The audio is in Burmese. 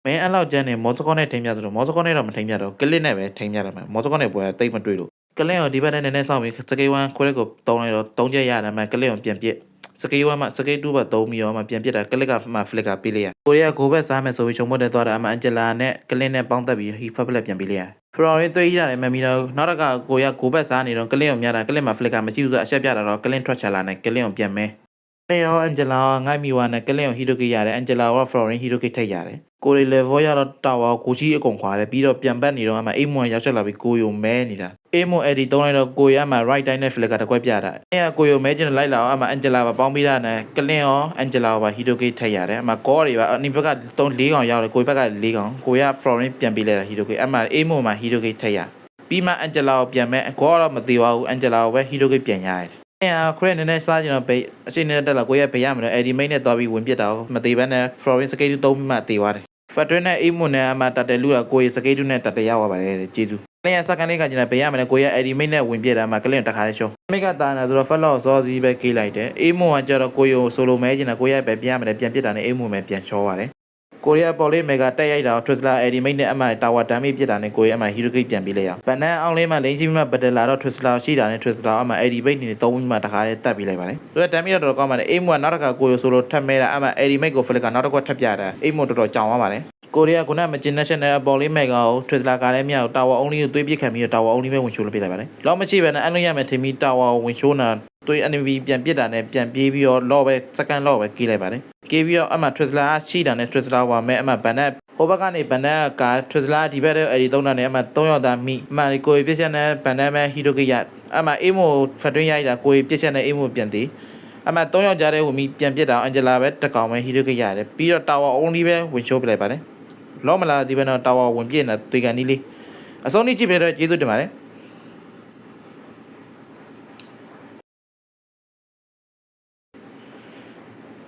မင်းအဲ့လောက်ကျန်းနေမော်စကောနဲ့ထိမ်းပြဆိုတော့မော်စကောနဲ့တော့မထိမ်းပြတော့ကလစ်နဲ့ပဲထိမ်းပြတယ်မယ်မော်စကောနဲ့ပွဲတိတ်မတွေ့လို့ကလစ်ကိုဒီဘက်နဲ့နည်းနည်းစောင့်ပြီးစကေး1ခွဲကိုတုံးလိုက်တော့3ချက်ရတယ်မယ်ကလစ်ကိုပြန်ပစ်စကေး1မှာစကေး2ဘက်3ပြီးတော့မှပြန်ပစ်တာကလစ်ကမှဖလစ်ကပေးလိုက်ရကိုရီးယားကိုဘက်စားမယ်ဆိုပြီးချုံမတက်သွားတာအမအန်ဂျလာနဲ့ကလစ်နဲ့ပေါင်းသက်ပြီးဟီဖက်ဖလက်ပြန်ပေးလိုက်ရဖရော်ရင်သွေးရတယ်မမီတော့နောက်တော့ကိုရီးယားကိုဘက်စားနေတော့ကလစ်ကိုမြတာကလစ်မှာဖလစ်ကမရှိဘူးဆိုအချက်ပြတာတော့ကလစ်ထွက်ချလာနဲ့ကလစ်ကိုပြန်မဲလေယောအန်ဂျလာငိုင်းမီဝါနဲ့ကလင်ကိုဟီရိုကီရတယ်အန်ဂျလာကဖလော်ရင်ဟီရိုကီထိတ်ရတယ်ကိုရီလေဗောရတော့တာဝါကိုကြီးအကုန်ခွာတယ်ပြီးတော့ပြန်ပတ်နေတော့အမအိမ်မွန်ရောက်ချက်လာပြီးကိုယိုမဲနေတာအိမ်မွန်အဲ့ဒီတုံးလိုက်တော့ကိုရအမ right တိုင်းနဲ့ flick ကတကွက်ပြတာအဲ့ကကိုယိုမဲကျင်လိုက်လာအောင်အမအန်ဂျလာပါပေါင်းပြီးတာနဲ့ကလင်ရောအန်ဂျလာပါဟီရိုကီထိတ်ရတယ်အမကောတွေပါအနိဘက်က3 4ကောင်ရောက်တယ်ကိုဘက်က4ကောင်ကိုရဖလော်ရင်ပြန်ပေးလိုက်တာဟီရိုကီအမအိမ်မွန်မှာဟီရိုကီထိတ်ရပြီးမှအန်ဂျလာကိုပြန်မဲအကောတော့မသေးပါဘူးအန်ဂျလာကိုပဲဟီရိုကီပြန်ရတယ်ခရက်နည်းနည်းစားကြတော့ဘေးအချိန်နဲ့တက်လာကိုရဘေးရမယ်အဲ့ဒီမိတ်နဲ့သွားပြီးဝင်ပစ်တာမသေးဘဲနဲ့ Florence စကေးတူ3ပြီးမှတေသွားတယ်ဖတ်တွင်းနဲ့အိမ်မွန်နဲ့အမတတဲလူကကိုရစကေးတူနဲ့တတဲရောက်သွားပါတယ်ကျေးဇူးလျှက်စကန်လေးကကျင်ဘေးရမယ်ကိုရအဲ့ဒီမိတ်နဲ့ဝင်ပစ်တာမှကလင်တခါလေးရှုံးမိတ်ကတာနာဆိုတော့ဖက်လော့စောစီးပဲကေးလိုက်တယ်အိမ်မွန်ကကျတော့ကိုရဆိုလိုမဲကျင်တာကိုရပဲပြန်ရမယ်ပြန်ပစ်တာနဲ့အိမ်မွန်ပဲပြန်ချောပါတယ်ကိုရီးယားပေါ်လေးမေဂါတက်ရိုက်တာထရစ်စလာအဲ့ဒီမိတ်နဲ့အမတာဝါဒမ်းမိပြစ်တာနဲ့ကိုရီးယားအမဟီရိုကိတ်ပြန်ပြီးလိုက်အောင်ဗန်နန်အောင်လေးမှလိန်ကြီးမှဘတ်တလာတော့ထရစ်စလာရှိတာနဲ့ထရစ်စလာအမအဲ့ဒီမိတ်နေ3မိမှတခါလေးတက်ပြီးလိုက်ပါလေသူကဒမ်းမိတော့ကောင်းပါလေအိမ်မွန်နောက်တစ်ခါကိုရီးဆိုလိုထပ်မဲတာအမအဲ့ဒီမိတ်ကိုဖလစ်ကနောက်တစ်ခွက်ထပ်ပြတာအိမ်မွန်တော်တော်ကြောင်သွားပါလေကိုရီးယားကမကျင်းတဲ့နဲ့ပေါ်လေးမေဂါကိုထရစ်စလာကလည်းမြောက်တာဝါအုံးလေးကိုသွေးပစ်ခံပြီးတာဝါအုံးလေးပဲဝင်ချိုးလို့ပြလိုက်ပါလေလောက်မရှိပဲနဲ့အန်လို့ရမယ်ထင်ပြီးတာဝါဝင်ချိုးနာသွေး enemy ပြန်ပစ်တာနဲ့ပြန်ပြေးပြီးတော့လော့ပဲစကန်လော့ပဲကေးလိုက်ပါလေကေးပြီးတော့အမထရစ်စလာရှိတာနဲ့ထရစ်စလာဝါမဲအမဗန်နန်ဟိုဘက်ကနေဗန်နန်ကထရစ်စလာဒီဘက်ရဲ့အဲ့ဒီ3နာနဲ့အမ3ရောက်သားမိအမကိုပြည့်ချက်နဲ့ဗန်နန်မဲဟီရိုကီရအမအေးမိုဖတ်တွင်းရိုက်တာကိုပြည့်ချက်နဲ့အေးမိုပြန်သေးအမ3ယောက်ကြားတဲ့ဟိုမိပြန်ပစ်တာအန်ဂျလာပဲတကောင်ပဲဟီရိုကီရတယ်ပြီးတော့တာဝါအုံးလေးပဲဝင်ချိုးပြလိုက်ပါလေလော့မလာဒီဘက်တော့တာဝါဝင်ပြစ်နေတာတွေ့ကန်နီးလေးအစုံကြီးကြည့်ပြတော့ကျေးဇူးတင်ပါတယ်